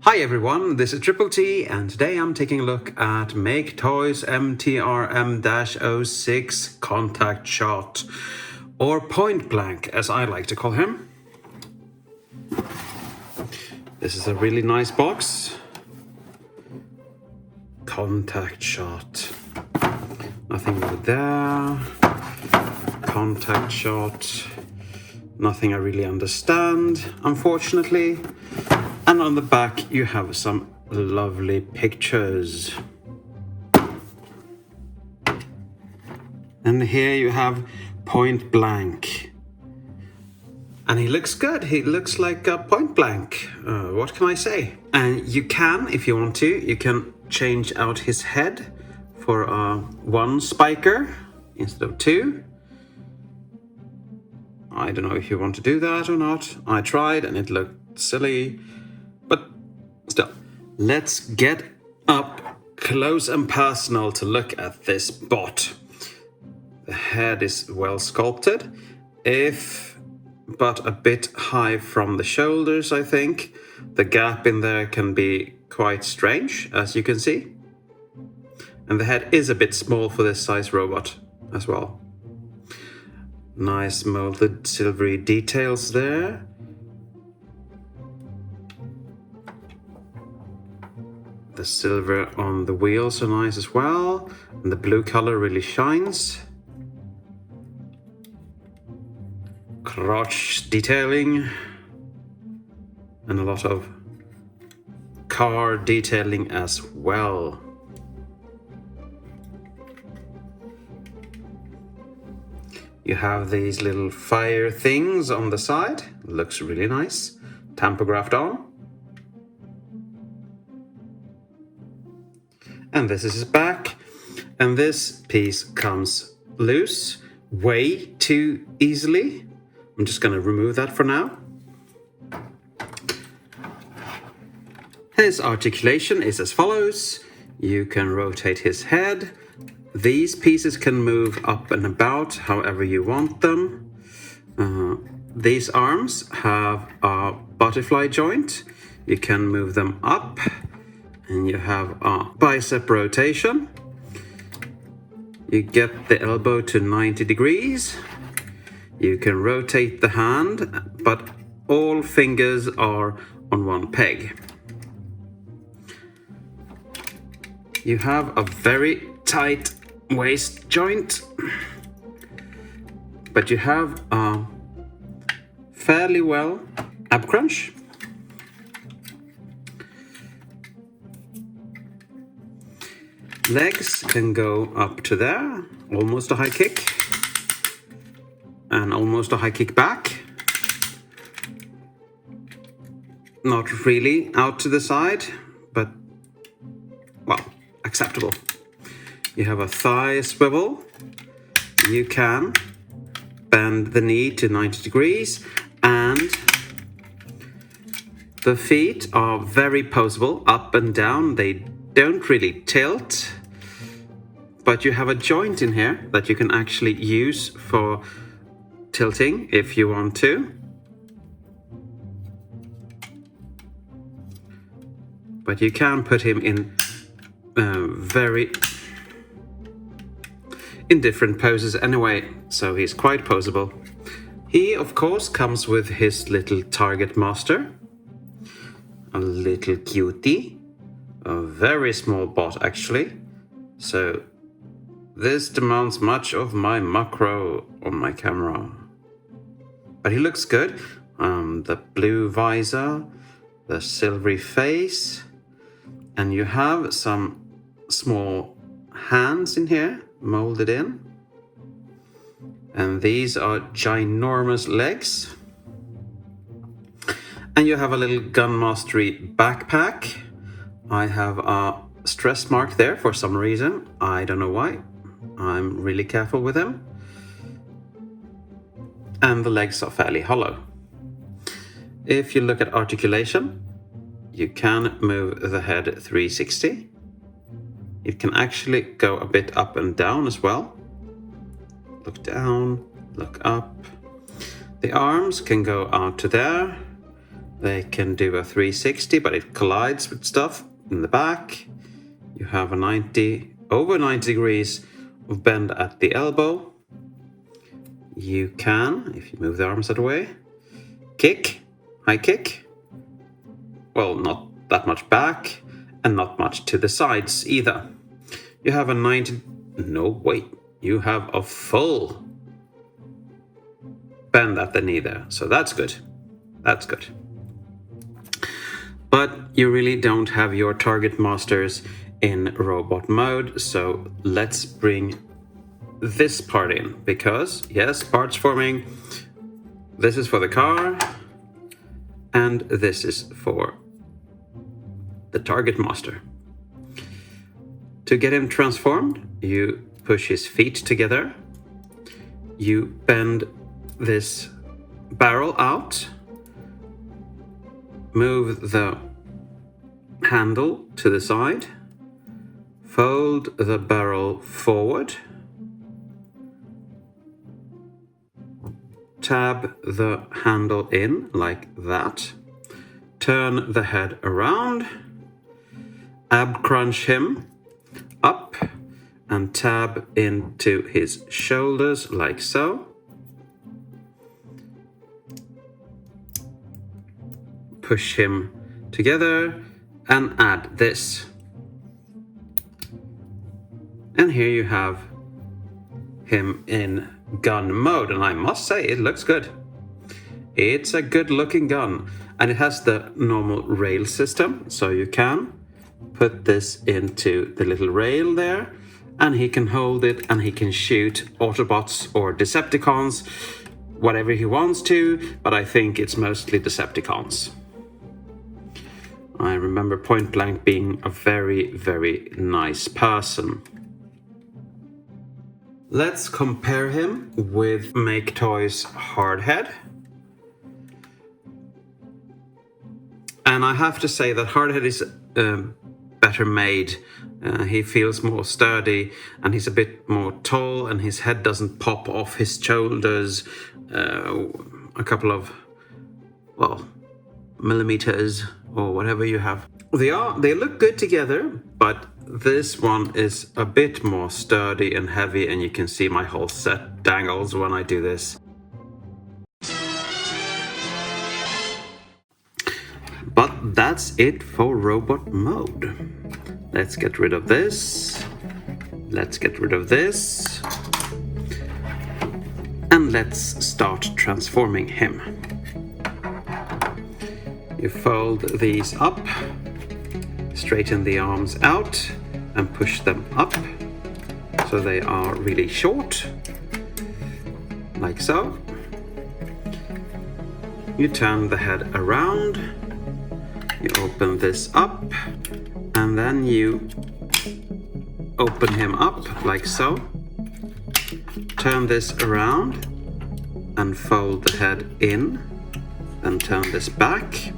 Hi everyone, this is Triple T, and today I'm taking a look at Maketoys MTRM-06 Contactshot, or Pointblank as I like to call him. This is a really nice box. Contactshot. Nothing over there. Contactshot. Nothing I really understand, unfortunately. And on the back you have some lovely pictures. And here you have Pointblank. And he looks good. He looks like a Pointblank. What can I say? And you can, if you want to, you can change out his head for one spiker instead of two. I don't know if you want to do that or not. I tried and it looked silly. But still, let's get up close and personal to look at this bot. The head is well sculpted, but a bit high from the shoulders, I think. The gap in there can be quite strange, as you can see. And the head is a bit small for this size robot as well. Nice molded silvery details there. The silver on the wheels are nice as well, and the blue color really shines. Crotch detailing, and a lot of car detailing as well. You have these little fire things on the side. Looks really nice. Tampographed on. And this is his back, and this piece comes loose way too easily. I'm just going to remove that for now. His articulation is as follows. You can rotate his head. These pieces can move up and about however you want them. These arms have a butterfly joint. You can move them up. And you have a bicep rotation. You get the elbow to 90 degrees. You can rotate the hand, but all fingers are on one peg. You have a very tight waist joint, but you have a fairly well ab crunch. Legs can go up to there, almost a high kick, and almost a high kick back. Not really out to the side, but, well, acceptable. You have a thigh swivel. You can bend the knee to 90 degrees, and the feet are very poseable, up and down. They don't really tilt, but you have a joint in here that you can actually use for tilting if you want to. But you can put him in in different poses anyway, so he's quite poseable. He, of course, comes with his little target master, a little cutie. A very small bot, actually. So this demands much of my macro on my camera. But he looks good. The blue visor, the silvery face, and you have some small hands in here, molded in. And these are ginormous legs. And you have a little Gun Mastery backpack. I have a stress mark there for some reason. I don't know why. I'm really careful with him. And the legs are fairly hollow. If you look at articulation, you can move the head 360. It can actually go a bit up and down as well. Look down, look up. The arms can go out to there. They can do a 360, but it collides with stuff in the back. You have a over 90 degrees of bend at the elbow. You can, if you move the arms that way, kick, high kick. Well, not that much back and not much to the sides either. You have you have a full bend at the knee there. So that's good. That's good. But you really don't have your target masters in robot mode. So let's bring this part in, because yes, parts forming. This is for the car and this is for the target master. To get him transformed, you push his feet together. You bend this barrel out. Move the handle to the side. Fold the barrel forward. Tab the handle in like that. Turn the head around. Ab crunch him up and tab into his shoulders like so. Push him together and add this. And here you have him in gun mode, and I must say it looks good. It's a good looking gun, and it has the normal rail system, so you can put this into the little rail there, and he can hold it and he can shoot Autobots or Decepticons, whatever he wants to, but I think it's mostly Decepticons. I remember Pointblank being a very, very nice person. Let's compare him with Maketoys Hardhead. And I have to say that Hardhead is better made. He feels more sturdy and he's a bit more tall and his head doesn't pop off his shoulders a couple of, well, millimeters or whatever you have. They look good together, but this one is a bit more sturdy and heavy, and you can see my whole set dangles when I do this. But that's it for robot mode. Let's get rid of this. Let's get rid of this. And let's start transforming him. You fold these up, straighten the arms out and push them up so they are really short, like so. You turn the head around, you open this up, and then you open him up like so. Turn this around and fold the head in, then turn this back.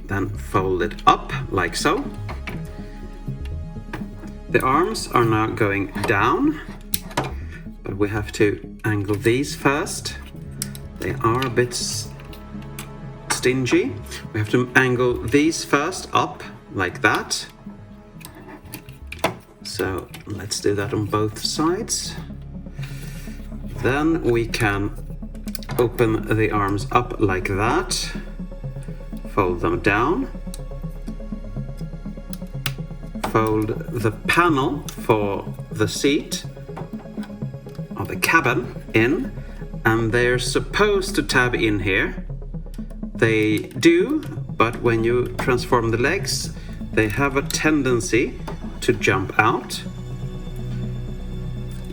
Then fold it up like so. The arms are now going down, but we have to angle these first. They are a bit stingy. We have to angle these first up like that. So let's do that on both sides. Then we can open the arms up like that. Fold them down. Fold the panel for the seat or the cabin in, and they're supposed to tab in here. They do, but when you transform the legs, they have a tendency to jump out.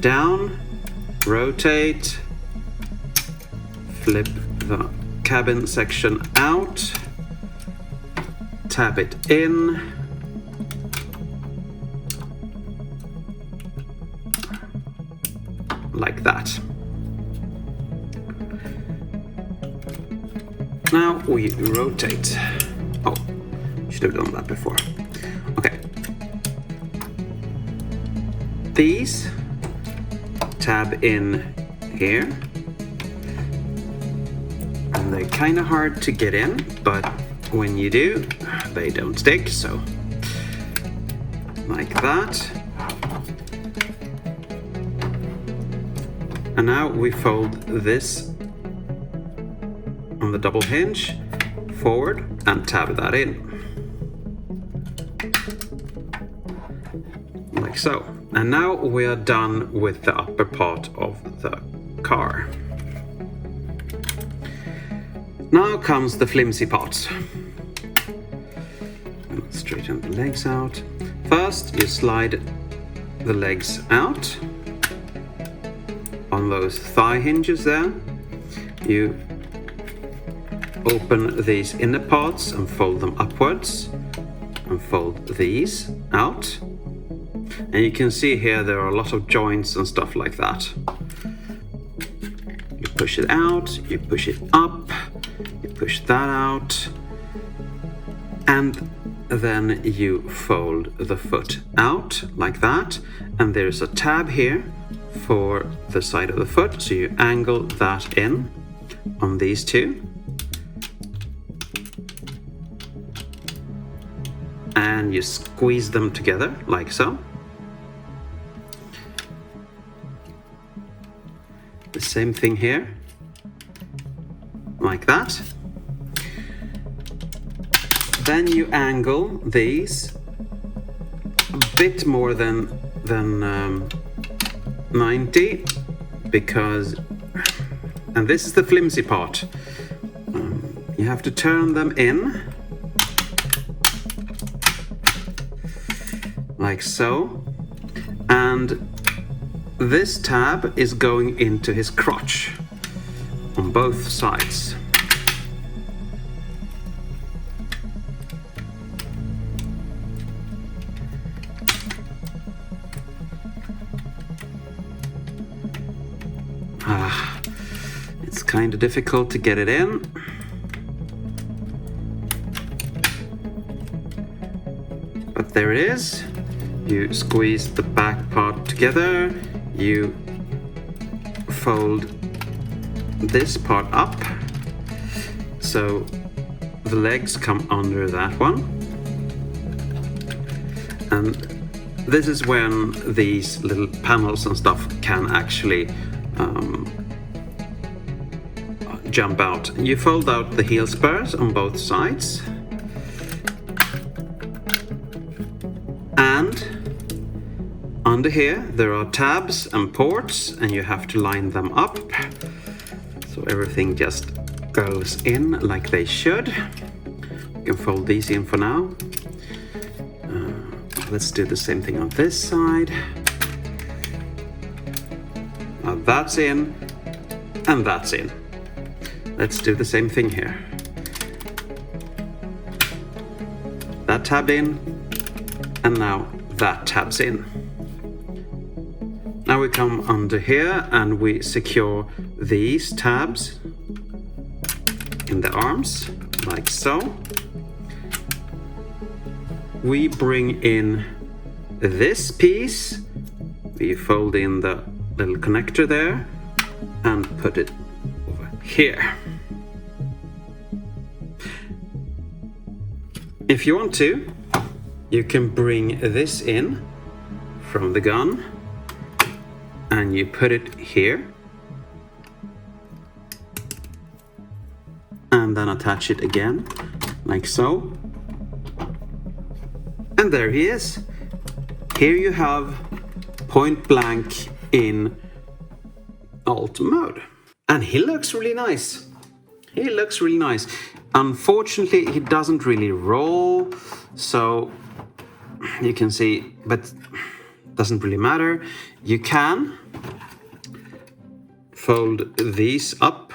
Down, rotate, flip the cabin section out. Tab it in. Like that. Now we rotate. Oh, should have done that before. Okay. These tab in here. and they're kind of hard to get in, but when you do, they don't stick, so like that. And now we fold this on the double hinge forward and tab that in. Like so. And now we are done with the upper part of the car. Now comes the flimsy part. Straighten the legs out. First, you slide the legs out on those thigh hinges there. You open these inner parts and fold them upwards, and fold these out. And you can see here there are a lot of joints and stuff like that. You push it out, you push it up, you push that out, and then you fold the foot out like that. And there's a tab here for the side of the foot, so you angle that in on these two. And you squeeze them together like so. The same thing here, like that. Then you angle these a bit more than 90, because, and this is the flimsy part, you have to turn them in like so, and this tab is going into his crotch on both sides. It's kind of difficult to get it in. But there it is. You squeeze the back part together. You fold this part up so the legs come under that one. And this is when these little panels and stuff can actually jump out. You fold out the heel spurs on both sides, and under here there are tabs and ports, and you have to line them up so everything just goes in like they should. You can fold these in for now. Let's do the same thing on this side. Now that's in, and that's in. Let's do the same thing here. That tabbed in, and now that tabs in. Now we come under here and we secure these tabs in the arms, like so. We bring in this piece, we fold in the little connector there and put it over here. If you want to, you can bring this in from the gun and you put it here and then attach it again, like so. And there he is. Here you have Pointblank in alt mode. And he looks really nice. He looks really nice. Unfortunately, he doesn't really roll, so you can see, but doesn't really matter. You can fold these up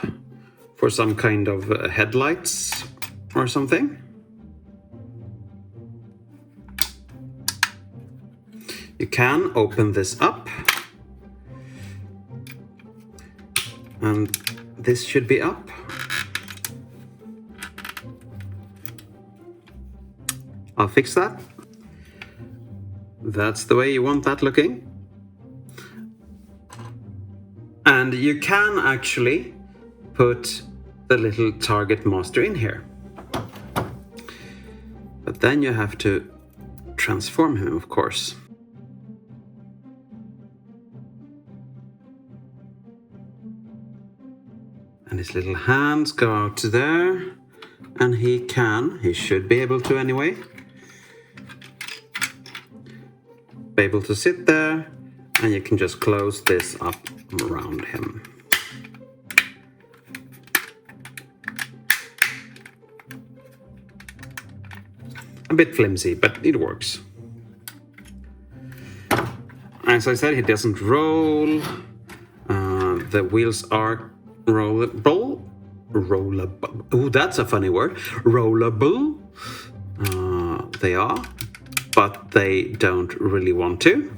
for some kind of headlights or something. You can open this up, and this should be up. I'll fix that. That's the way you want that looking. And you can actually put the little target master in here. But then you have to transform him, of course. And his little hands go out to there. And he should be able to anyway, be able to sit there, and you can just close this up around him. A bit flimsy, but it works. As I said, he doesn't roll. The wheels are rollable. Oh, that's a funny word. Rollable. They are, but they don't really want to.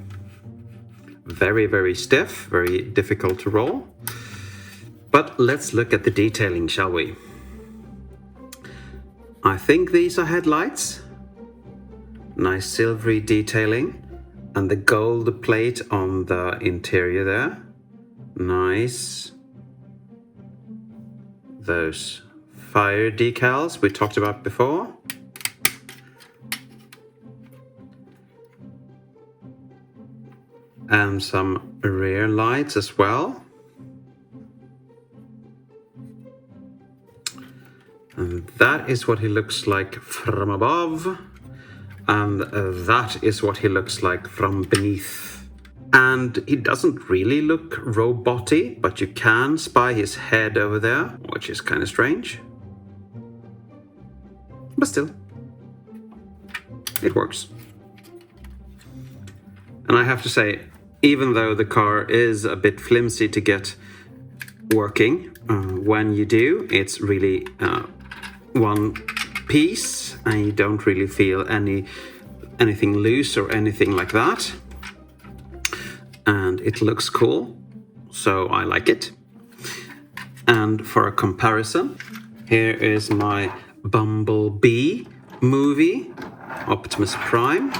Very, very stiff, very difficult to roll. But let's look at the detailing, shall we? I think these are headlights. Nice silvery detailing. And the gold plate on the interior there. Nice. Those fire decals we talked about before. And some rear lights as well. And that is what he looks like from above. And that is what he looks like from beneath. And he doesn't really look robot-y, but you can spy his head over there, which is kind of strange. But still, it works. And I have to say, even though the car is a bit flimsy to get working, when you do, it's really one piece, and you don't really feel anything loose or anything like that. And it looks cool, so I like it. And for a comparison, here is my Bumblebee movie, Optimus Prime.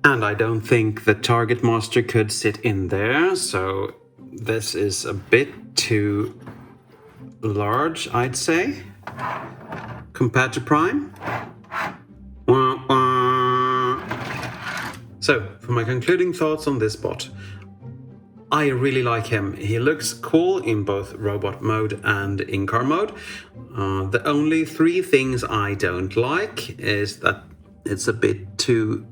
And I don't think the Target Master could sit in there, so this is a bit too large, I'd say, compared to Prime. So, for my concluding thoughts on this bot, I really like him. He looks cool in both robot mode and in-car mode. The only three things I don't like is that it's a bit too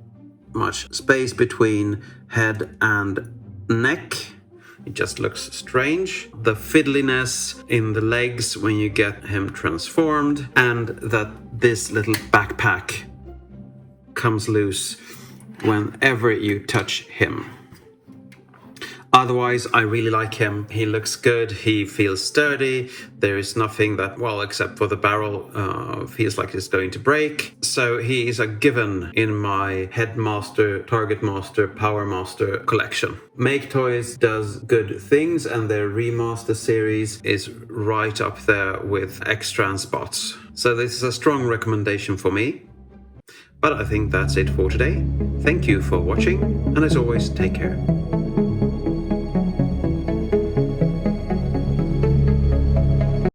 much space between head and neck. It just looks strange. The fiddliness in the legs when you get him transformed, and that this little backpack comes loose whenever you touch him. Otherwise, I really like him. He looks good. He feels sturdy. There is nothing that, well, except for the barrel, feels like it's going to break. So he is a given in my Headmaster, Target Master, Power Master collection. Maketoys does good things, and their remaster series is right up there with extra and spots. So this is a strong recommendation for me. But I think that's it for today. Thank you for watching, and as always, take care.